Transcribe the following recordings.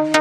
Hi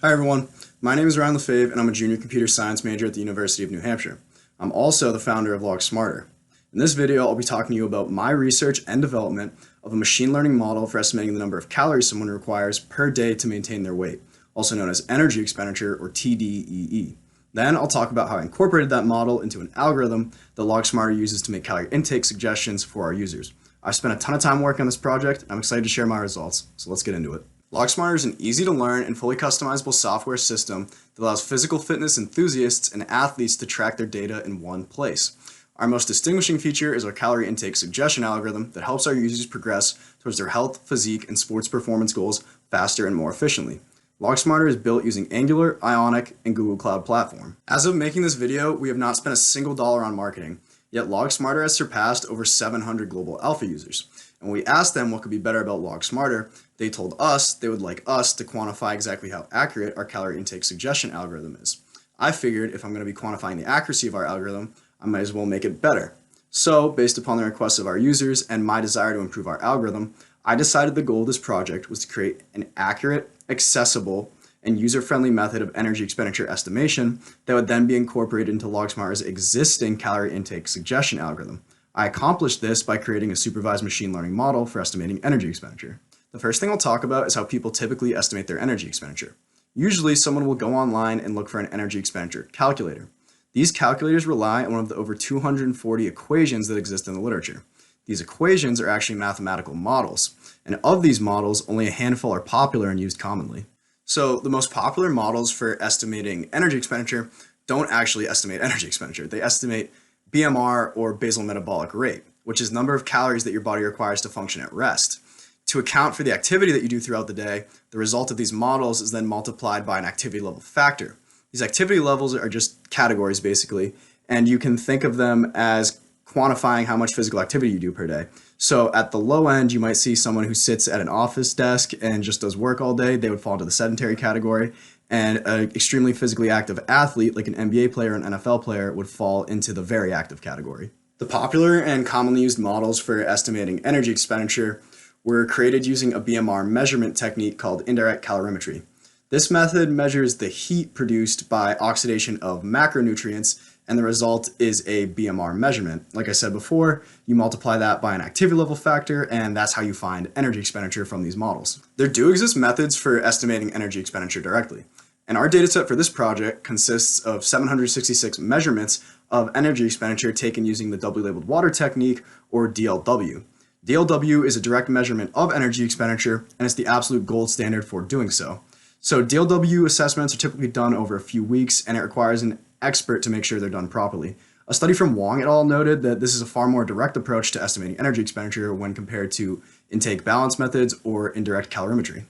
everyone, my name is Ryan Lefebvre and I'm a junior computer science major at the University of New Hampshire. I'm also the founder of LogSmarter. In this video, I'll be talking to you about my research and development of a machine learning model for estimating the number of calories someone requires per day to maintain their weight, also known as energy expenditure or TDEE. Then I'll talk about how I incorporated that model into an algorithm that LogSmarter uses to make calorie intake suggestions for our users. I've spent a ton of time working on this project and I'm excited to share my results, so let's get into it. LogSmarter is an easy-to-learn and fully customizable software system that allows physical fitness enthusiasts and athletes to track their data in one place. Our most distinguishing feature is our calorie intake suggestion algorithm that helps our users progress towards their health, physique, and sports performance goals faster and more efficiently. LogSmarter is built using Angular, Ionic, and Google Cloud Platform. As of making this video, we have not spent a single dollar on marketing, yet LogSmarter has surpassed over 700 global alpha users. And when we asked them what could be better about LogSmarter, they told us they would like us to quantify exactly how accurate our calorie intake suggestion algorithm is. I figured if I'm going to be quantifying the accuracy of our algorithm, I might as well make it better. So, based upon the requests of our users and my desire to improve our algorithm, I decided the goal of this project was to create an accurate, accessible, and user-friendly method of energy expenditure estimation that would then be incorporated into LogSmarter's existing calorie intake suggestion algorithm. I accomplished this by creating a supervised machine learning model for estimating energy expenditure. The first thing I'll talk about is how people typically estimate their energy expenditure. Usually, someone will go online and look for an energy expenditure calculator. These calculators rely on one of the over 240 equations that exist in the literature. These equations are actually mathematical models, and of these models, only a handful are popular and used commonly. So the most popular models for estimating energy expenditure don't actually estimate energy expenditure. They estimate BMR, or basal metabolic rate, which is the number of calories that your body requires to function at rest. To account for the activity that you do throughout the day, the result of these models is then multiplied by an activity level factor. These activity levels are just categories basically, and you can think of them as quantifying how much physical activity you do per day. So at the low end, you might see someone who sits at an office desk and just does work all day. They would fall into the sedentary category. And an extremely physically active athlete, like an NBA player or an NFL player, would fall into the very active category. The popular and commonly used models for estimating energy expenditure were created using a BMR measurement technique called Indirect Calorimetry. This method measures the heat produced by oxidation of macronutrients, and the result is a BMR measurement. Like I said before, you multiply that by an activity level factor, and that's how you find energy expenditure from these models. There do exist methods for estimating energy expenditure directly, and our dataset for this project consists of 766 measurements of energy expenditure taken using the doubly labeled water technique, or DLW. DLW is a direct measurement of energy expenditure, and it's the absolute gold standard for doing so. So DLW assessments are typically done over a few weeks, and it requires an expert to make sure they're done properly. A study from Wong et al. Noted that this is a far more direct approach to estimating energy expenditure when compared to intake balance methods or indirect calorimetry.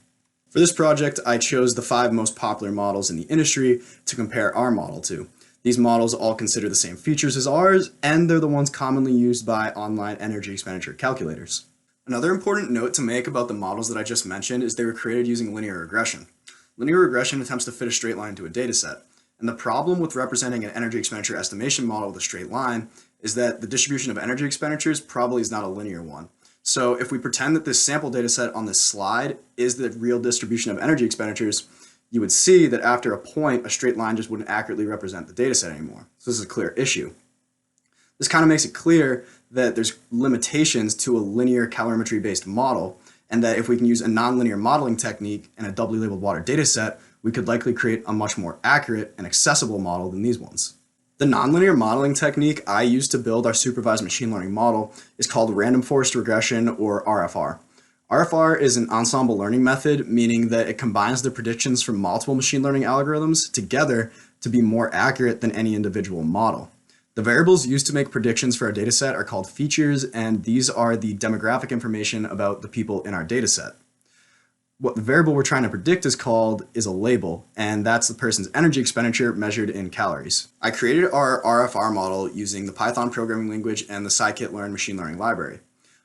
For this project, I chose the 5 most popular models in the industry to compare our model to. These models all consider the same features as ours, and they're the ones commonly used by online energy expenditure calculators. Another important note to make about the models that I just mentioned is they were created using linear regression. Linear regression attempts to fit a straight line into a dataset, and the problem with representing an energy expenditure estimation model with a straight line is that the distribution of energy expenditures probably is not a linear one. So if we pretend that this sample dataset on this slide is the real distribution of energy expenditures, you would see that after a point, a straight line just wouldn't accurately represent the dataset anymore. So this is a clear issue. This kind of makes it clear that there's limitations to a linear calorimetry-based model, and that if we can use a nonlinear modeling technique and a doubly labeled water dataset, we could likely create a much more accurate and accessible model than these ones. The nonlinear modeling technique I used to build our supervised machine learning model is called random forest regression, or RFR. RFR is an ensemble learning method, meaning that it combines the predictions from multiple machine learning algorithms together to be more accurate than any individual model. The variables used to make predictions for our dataset are called features, and these are the demographic information about the people in our dataset. What the variable we're trying to predict is a label, and that's the person's energy expenditure measured in calories. I created our RFR model using the Python programming language and the scikit-learn machine learning library.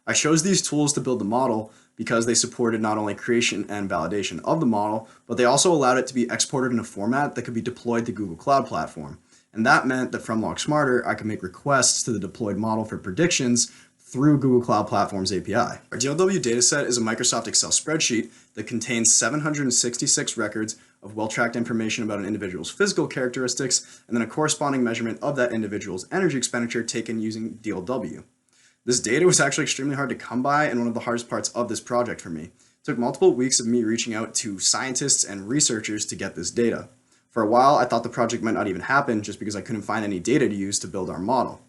I chose these tools to build the model because they supported not only creation and validation of the model, but they also allowed it to be exported in a format that could be deployed to Google Cloud Platform. And that meant that from LogSmarter, I could make requests to the deployed model for predictions through Google Cloud Platform's API. Our DLW dataset is a Microsoft Excel spreadsheet that contains 766 records of well-tracked information about an individual's physical characteristics and then a corresponding measurement of that individual's energy expenditure taken using DLW. This data was actually extremely hard to come by and one of the hardest parts of this project for me. It took multiple weeks of me reaching out to scientists and researchers to get this data. For a while, I thought the project might not even happen just because I couldn't find any data to use to build our model.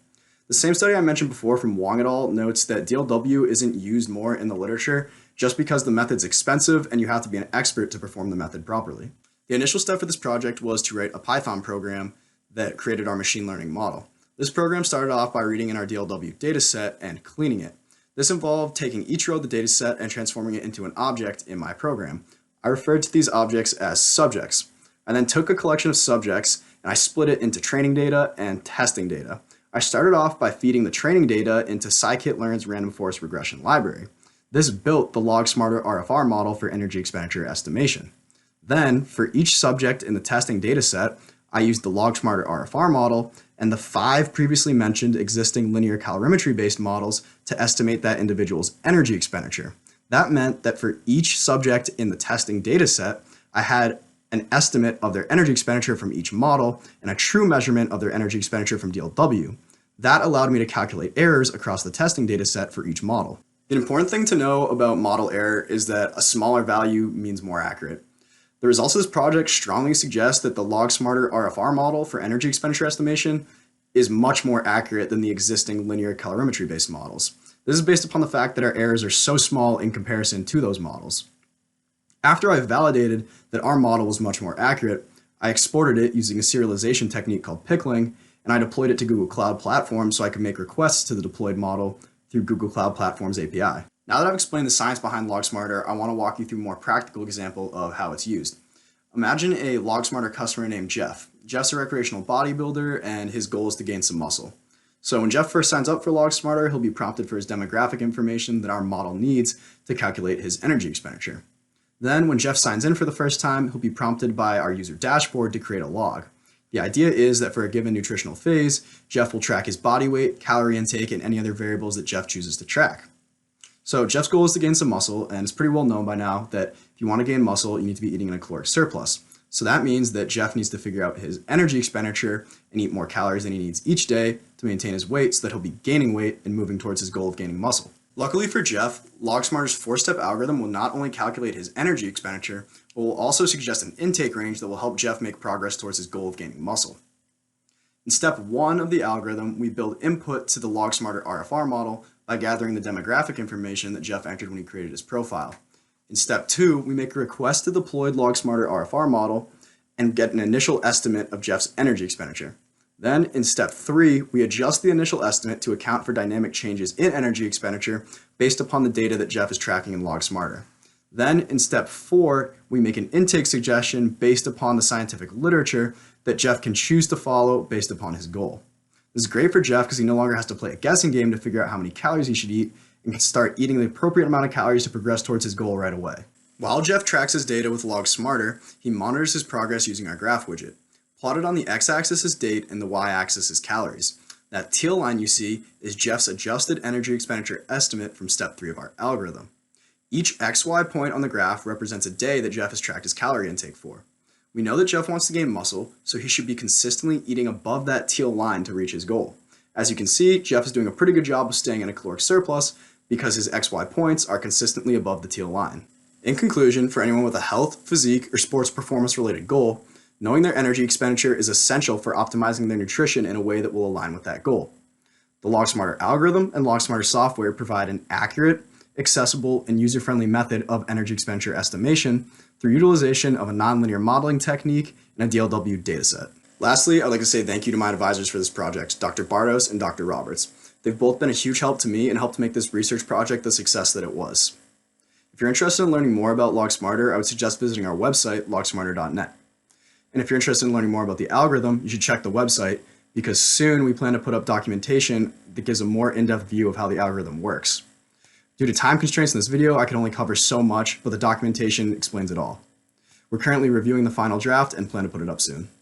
The same study I mentioned before from Wong et al. Notes that DLW isn't used more in the literature just because the method's expensive and you have to be an expert to perform the method properly. The initial step for this project was to write a Python program that created our machine learning model. This program started off by reading in our DLW dataset and cleaning it. This involved taking each row of the dataset and transforming it into an object in my program. I referred to these objects as subjects. I then took a collection of subjects and I split it into training data and testing data. I started off by feeding the training data into scikit-learn's random forest regression library. This built the LogSmarter RFR model for energy expenditure estimation. Then, for each subject in the testing dataset, I used the LogSmarter RFR model and the 5 previously mentioned existing linear calorimetry-based models to estimate that individual's energy expenditure. That meant that for each subject in the testing dataset, I had an estimate of their energy expenditure from each model and a true measurement of their energy expenditure from DLW. That allowed me to calculate errors across the testing dataset for each model. The important thing to know about model error is that a smaller value means more accurate. The results of this project strongly suggest that the LogSmarter RFR model for energy expenditure estimation is much more accurate than the existing linear calorimetry-based models. This is based upon the fact that our errors are so small in comparison to those models. After I validated that our model was much more accurate, I exported it using a serialization technique called pickling, and I deployed it to Google Cloud Platform so I could make requests to the deployed model through Google Cloud Platform's API. Now that I've explained the science behind LogSmarter, I want to walk you through a more practical example of how it's used. Imagine a LogSmarter customer named Jeff. Jeff's a recreational bodybuilder and his goal is to gain some muscle. So when Jeff first signs up for LogSmarter, he'll be prompted for his demographic information that our model needs to calculate his energy expenditure. Then when Jeff signs in for the first time, he'll be prompted by our user dashboard to create a log. The idea is that for a given nutritional phase, Jeff will track his body weight, calorie intake, and any other variables that Jeff chooses to track. So Jeff's goal is to gain some muscle, and it's pretty well known by now that if you want to gain muscle, you need to be eating in a caloric surplus. So that means that Jeff needs to figure out his energy expenditure and eat more calories than he needs each day to maintain his weight so that he'll be gaining weight and moving towards his goal of gaining muscle. Luckily for Jeff, LogSmarter's 4-step algorithm will not only calculate his energy expenditure, but will also suggest an intake range that will help Jeff make progress towards his goal of gaining muscle. In step 1 of the algorithm, we build input to the LogSmarter RFR model by gathering the demographic information that Jeff entered when he created his profile. In step 2, we make a request to the deployed LogSmarter RFR model and get an initial estimate of Jeff's energy expenditure. Then, in step 3, we adjust the initial estimate to account for dynamic changes in energy expenditure based upon the data that Jeff is tracking in LogSmarter. Then, in step 4, we make an intake suggestion based upon the scientific literature that Jeff can choose to follow based upon his goal. This is great for Jeff because he no longer has to play a guessing game to figure out how many calories he should eat and can start eating the appropriate amount of calories to progress towards his goal right away. While Jeff tracks his data with LogSmarter, he monitors his progress using our graph widget. Plotted on the x-axis is date and the y-axis is calories. That teal line you see is Jeff's adjusted energy expenditure estimate from step 3 of our algorithm. Each XY point on the graph represents a day that Jeff has tracked his calorie intake for. We know that Jeff wants to gain muscle, so he should be consistently eating above that teal line to reach his goal. As you can see, Jeff is doing a pretty good job of staying in a caloric surplus because his XY points are consistently above the teal line. In conclusion, for anyone with a health, physique, or sports performance related goal, knowing their energy expenditure is essential for optimizing their nutrition in a way that will align with that goal. The LogSmarter algorithm and LogSmarter software provide an accurate, accessible, and user-friendly method of energy expenditure estimation through utilization of a nonlinear modeling technique and a DLW dataset. Lastly, I'd like to say thank you to my advisors for this project, Dr. Bartos and Dr. Roberts. They've both been a huge help to me and helped make this research project the success that it was. If you're interested in learning more about LogSmarter, I would suggest visiting our website, logsmarter.net. And if you're interested in learning more about the algorithm, you should check the website because soon we plan to put up documentation that gives a more in-depth view of how the algorithm works. Due to time constraints in this video, I can only cover so much, but the documentation explains it all. We're currently reviewing the final draft and plan to put it up soon.